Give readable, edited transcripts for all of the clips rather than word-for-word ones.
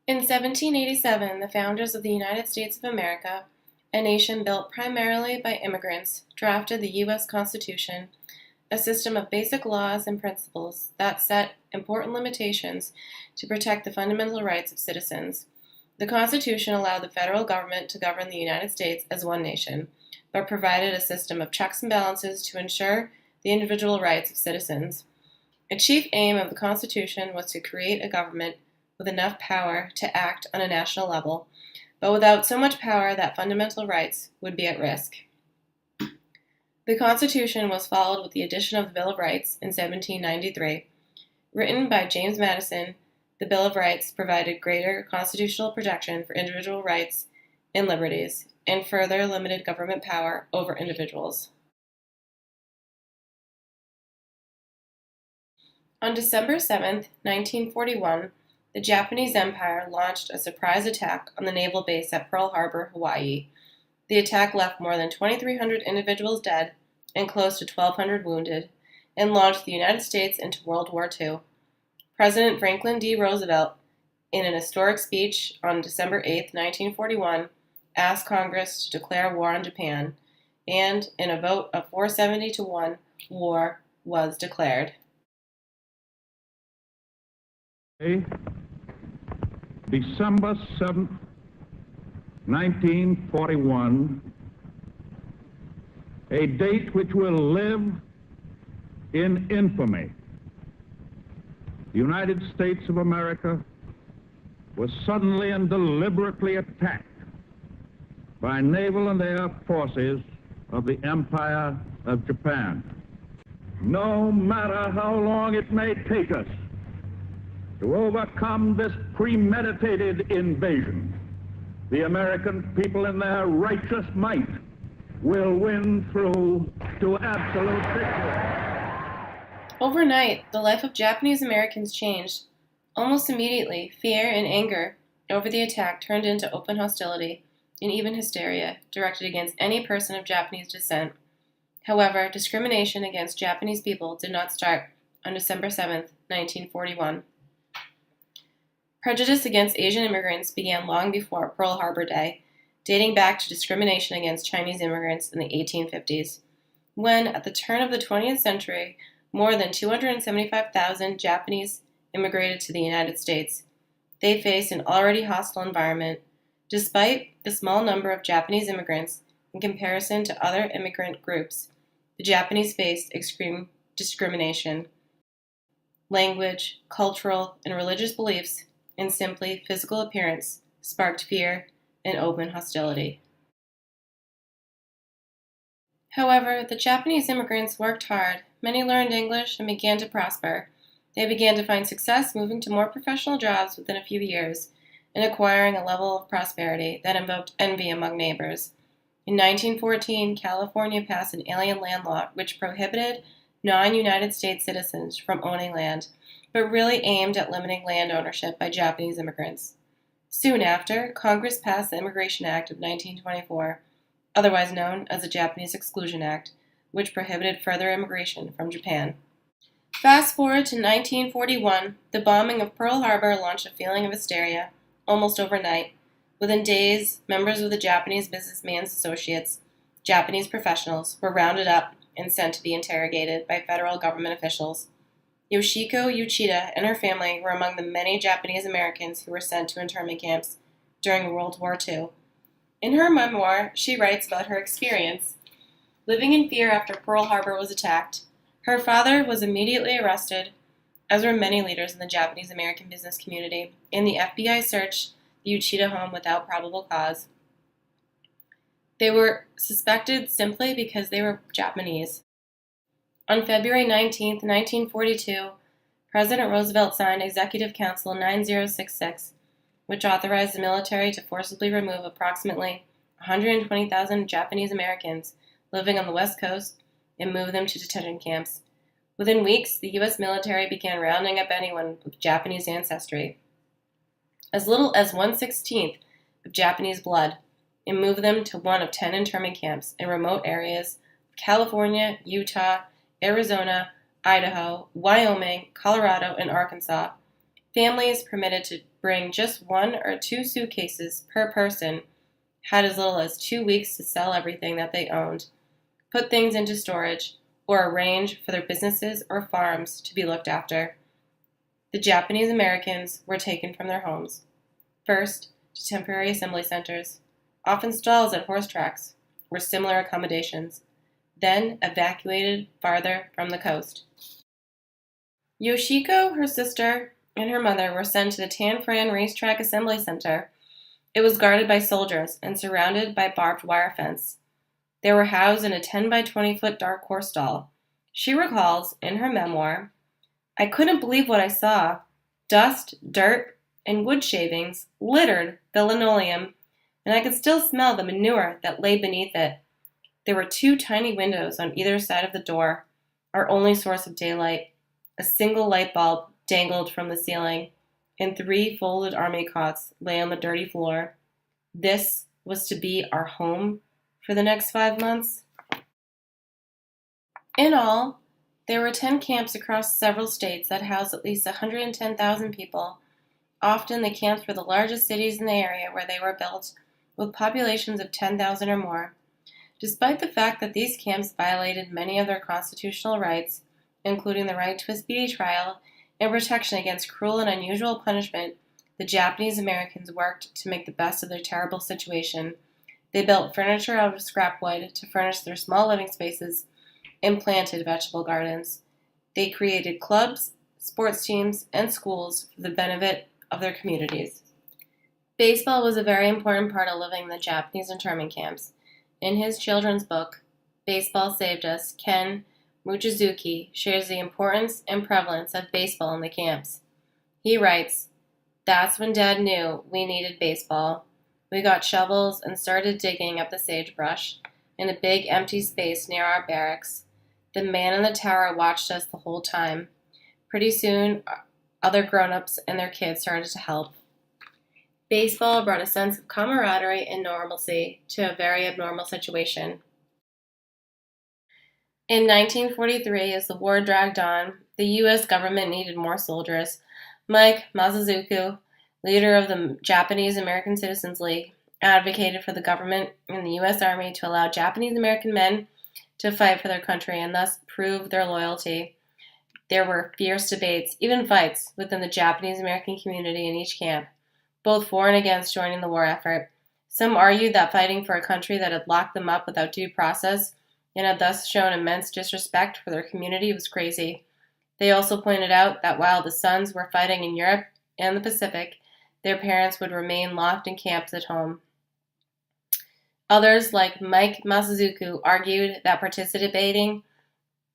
In 1787, the founders of the United States of America, a nation built primarily by immigrants, drafted the U.S. Constitution, a system of basic laws and principles that set important limitations to protect the fundamental rights of citizens. The Constitution allowed the federal government to govern the United States as one nation, but provided a system of checks and balances to ensure the individual rights of citizens. A chief aim of the Constitution was to create a government with enough power to act on a national level, but without so much power that fundamental rights would be at risk. The Constitution was followed with the addition of the Bill of Rights in 1793. Written by James Madison, the Bill of Rights provided greater constitutional protection for individual rights and liberties, and further limited government power over individuals. On December 7, 1941, the Japanese Empire launched a surprise attack on the naval base at Pearl Harbor, Hawaii. The attack left more than 2,300 individuals dead and close to 1,200 wounded, and launched the United States into World War II. President Franklin D. Roosevelt, in an historic speech on December 8, 1941, asked Congress to declare war on Japan, and in a vote of 470 to 1, war was declared. December 7th, 1941, a date which will live in infamy. The United States of America was suddenly and deliberately attacked by naval and air forces of the Empire of Japan. No matter how long it may take us to overcome this premeditated invasion, the American people in their righteous might will win through to absolute victory. Overnight, the life of Japanese Americans changed. Almost immediately, fear and anger over the attack turned into open hostility and even hysteria directed against any person of Japanese descent. However, discrimination against Japanese people did not start on December 7, 1941. Prejudice against Asian immigrants began long before Pearl Harbor Day, dating back to discrimination against Chinese immigrants in the 1850s, when, at the turn of the 20th century, more than 275,000 Japanese immigrated to the United States. They faced an already hostile environment. Despite the small number of Japanese immigrants in comparison to other immigrant groups, the Japanese faced extreme discrimination. Language, cultural, and religious beliefs, and simply physical appearance sparked fear and open hostility. However, the Japanese immigrants worked hard. Many learned English and began to prosper. They began to find success moving to more professional jobs within a few years and acquiring a level of prosperity that invoked envy among neighbors. In 1914, California passed an alien land law which prohibited non-United States citizens from owning land, but really aimed at limiting land ownership by Japanese immigrants. Soon after, Congress passed the Immigration Act of 1924, otherwise known as the Japanese Exclusion Act, which prohibited further immigration from Japan. Fast forward to 1941, the bombing of Pearl Harbor launched a feeling of hysteria almost overnight. Within days, members of the Japanese businessman's associates, Japanese professionals, were rounded up and sent to be interrogated by federal government officials. Yoshiko Uchida and her family were among the many Japanese Americans who were sent to internment camps during World War II. In her memoir, she writes about her experience living in fear after Pearl Harbor was attacked. Her father was immediately arrested, as were many leaders in the Japanese American business community, and the FBI searched the Uchida home without probable cause. They were suspected simply because they were Japanese. On February 19, 1942, President Roosevelt signed Executive Council 9066, which authorized the military to forcibly remove approximately 120,000 Japanese Americans living on the West Coast and move them to detention camps. Within weeks, the U.S. military began rounding up anyone with Japanese ancestry, as little as 1/16 of Japanese blood, and moved them to one of 10 internment camps in remote areas of California, Utah, Arizona, Idaho, Wyoming, Colorado, and Arkansas. Families permitted to bring just 1 or 2 suitcases per person had as little as 2 weeks to sell everything that they owned, put things into storage, or arrange for their businesses or farms to be looked after. The Japanese Americans were taken from their homes, first to temporary assembly centers, often stalls at horse tracks, or similar accommodations, then evacuated farther from the coast. Yoshiko, her sister, and her mother were sent to the Tanfran Racetrack Assembly Center. It was guarded by soldiers and surrounded by barbed wire fence. They were housed in a 10 by 20-foot dark horse stall. She recalls, in her memoir, "I couldn't believe what I saw. Dust, dirt, and wood shavings littered the linoleum, and I could still smell the manure that lay beneath it. There were 2 tiny windows on either side of the door, our only source of daylight. A single light bulb dangled from the ceiling, and 3 folded army cots lay on the dirty floor. This was to be our home for the next 5 months." In all, there were 10 camps across several states that housed at least 110,000 people. Often the camps were the largest cities in the area where they were built, with populations of 10,000 or more. Despite the fact that these camps violated many of their constitutional rights, including the right to a speedy trial and protection against cruel and unusual punishment, the Japanese Americans worked to make the best of their terrible situation. They built furniture out of scrap wood to furnish their small living spaces and planted vegetable gardens. They created clubs, sports teams, and schools for the benefit of their communities. Baseball was a very important part of living in the Japanese internment camps. In his children's book, Baseball Saved Us, Ken Mochizuki shares the importance and prevalence of baseball in the camps. He writes, "That's when Dad knew we needed baseball. We got shovels and started digging up the sagebrush in a big empty space near our barracks. The man in the tower watched us the whole time. Pretty soon, other grown-ups and their kids started to help." Baseball brought a sense of camaraderie and normalcy to a very abnormal situation. In 1943, as the war dragged on, the U.S. government needed more soldiers. Mike Masazuku, leader of the Japanese American Citizens League, advocated for the government and the U.S. Army to allow Japanese American men to fight for their country and thus prove their loyalty. There were fierce debates, even fights, within the Japanese American community in each camp, both for and against joining the war effort. Some argued that fighting for a country that had locked them up without due process and had thus shown immense disrespect for their community was crazy. They also pointed out that while the sons were fighting in Europe and the Pacific, their parents would remain locked in camps at home. Others, like Mike Masazuku, argued that participating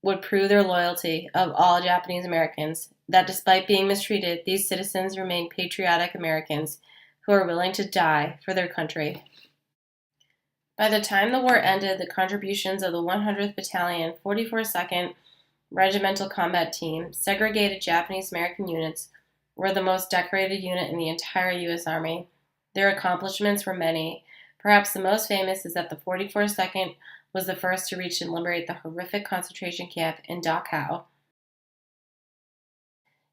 would prove their loyalty of all Japanese Americans, that despite being mistreated, these citizens remained patriotic Americans who are willing to die for their country. By the time the war ended, the contributions of the 100th Battalion, 42nd Regimental Combat Team, segregated Japanese American units, were the most decorated unit in the entire U.S. Army. Their accomplishments were many. Perhaps the most famous is that the 44nd was the first to reach and liberate the horrific concentration camp in Dachau.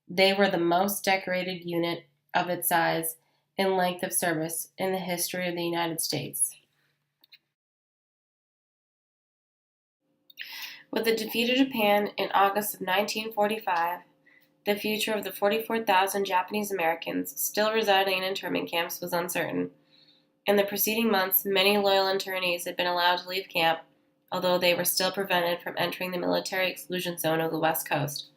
They were the most decorated unit of its size and length of service in the history of the United States. With the defeat of Japan in August of 1945, the future of the 44,000 Japanese Americans still residing in internment camps was uncertain. In the preceding months, many loyal internees had been allowed to leave camp, although they were still prevented from entering the military exclusion zone of the West Coast.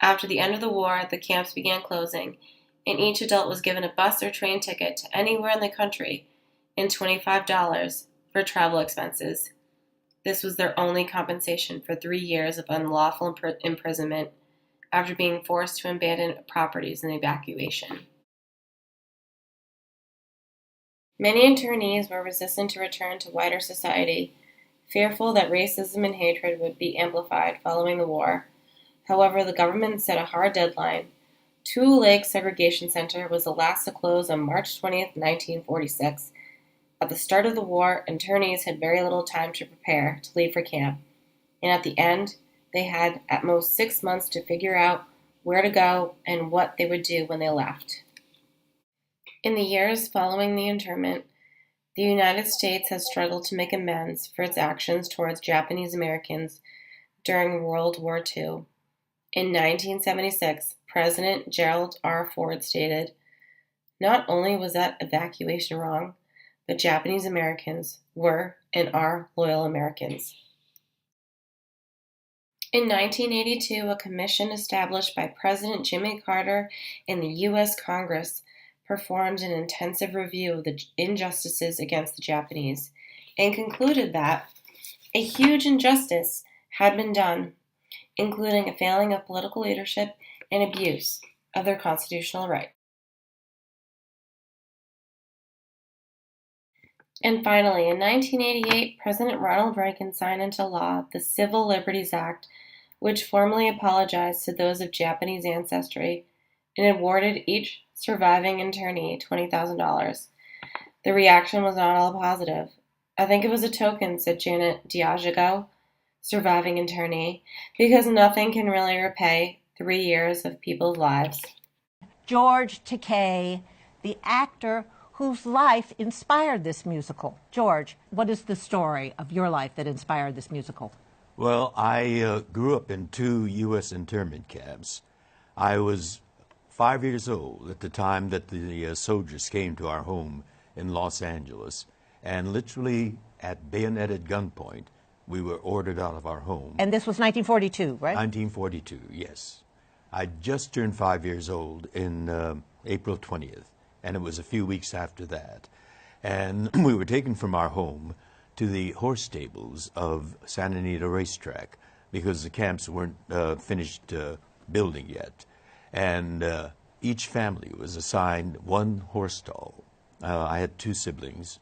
After the end of the war, the camps began closing, and each adult was given a bus or train ticket to anywhere in the country and $25 for travel expenses. This was their only compensation for 3 years of unlawful imprisonment after being forced to abandon properties in evacuation. Many internees were resistant to return to wider society, fearful that racism and hatred would be amplified following the war. However, the government set a hard deadline. Two Lake Segregation Center was the last to close on March 20, 1946. At the start of the war, internees had very little time to prepare to leave for camp, and at the end, they had at most 6 months to figure out where to go, and what they would do when they left. In the years following the internment, the United States has struggled to make amends for its actions towards Japanese Americans during World War II. In 1976, President Gerald R. Ford stated, "Not only was that evacuation wrong, but Japanese Americans were and are loyal Americans." In 1982, a commission established by President Jimmy Carter in the U.S. Congress performed an intensive review of the injustices against the Japanese and concluded that a huge injustice had been done, including a failing of political leadership and abuse of their constitutional rights. And finally, in 1988, President Ronald Reagan signed into law the Civil Liberties Act, which formally apologized to those of Japanese ancestry and awarded each surviving internee $20,000. The reaction was not all positive. "I think it was a token," said Janet Diageo, surviving internee, "because nothing can really repay 3 years of people's lives." George Takei, the actor whose life inspired this musical. George, what is the story of your life that inspired this musical? Well, I grew up in 2 U.S. internment camps. I was 5 years old at the time that the soldiers came to our home in Los Angeles, and literally at bayoneted gunpoint, we were ordered out of our home. And this was 1942, right? 1942, yes. I just turned 5 years old in April 20th, and it was a few weeks after that. And we were taken from our home to the horse stables of Santa Anita Racetrack because the camps weren't finished building yet. And each family was assigned one horse stall. I had 2 siblings.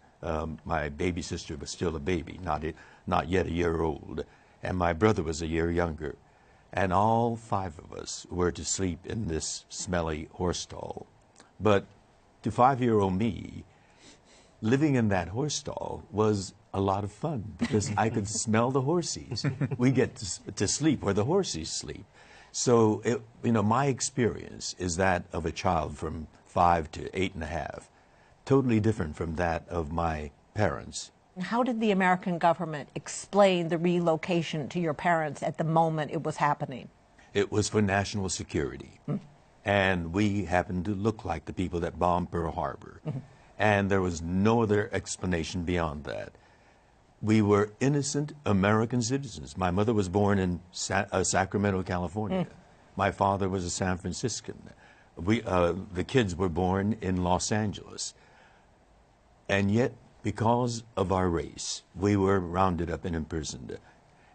My baby sister was still a baby, not yet a year old, and my brother was a year younger. And all 5 of us were to sleep in this smelly horse stall. But to 5-year-old me, living in that horse stall was a lot of fun because I could smell the horses. We get to sleep where the horses sleep. So, my experience is that of a child from 5 to 8.5, totally different from that of my parents. How did the American government explain the relocation to your parents at the moment it was happening? It was for national security. And we happened to look like the people that bombed Pearl Harbor. And there was no other explanation beyond that. We were innocent American citizens. My mother was born in Sacramento, California. My father was a San Franciscan. The kids were born in Los Angeles. And yet, because of our race, we were rounded up and imprisoned.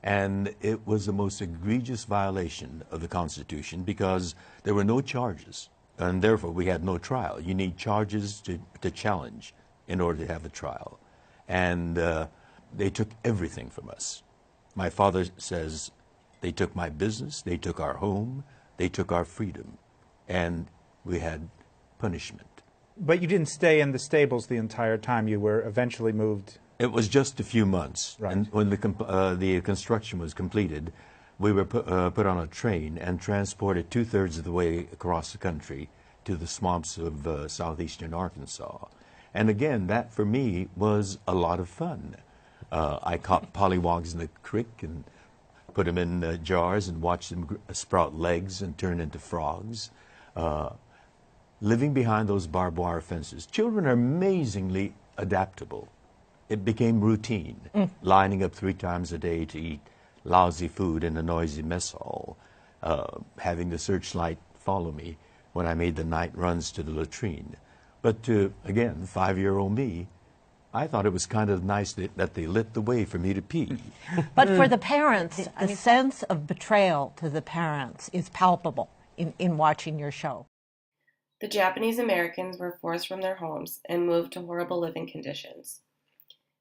And it was the most egregious violation of the Constitution because there were no charges, and therefore we had no trial. You need charges to challenge in order to have a trial. And they took everything from us. My father says they took my business, they took our home, they took our freedom, and we had punishment. But you didn't stay in the stables the entire time. You were eventually moved. It was just a few months. Right. And when the construction was completed, we were put on a train and transported 2/3 of the way across the country to the swamps of southeastern Arkansas. And again, that for me was a lot of fun. I caught pollywogs in the creek and put them in jars and watched them sprout legs and turn into frogs. Living behind those barbed wire fences. Children are amazingly adaptable. It became routine, lining up 3 times a day to eat lousy food in a noisy mess hall, having the searchlight follow me when I made the night runs to the latrine. But to, again, 5-year-old me, I thought it was kind of nice that they lit the way for me to pee. But for the parents, the sense of betrayal to the parents is palpable in watching your show. The Japanese Americans were forced from their homes and moved to horrible living conditions.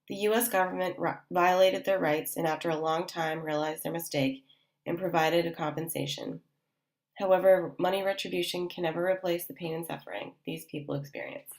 The U.S. government violated their rights and after a long time realized their mistake and provided a compensation. However, money retribution can never replace the pain and suffering these people experience.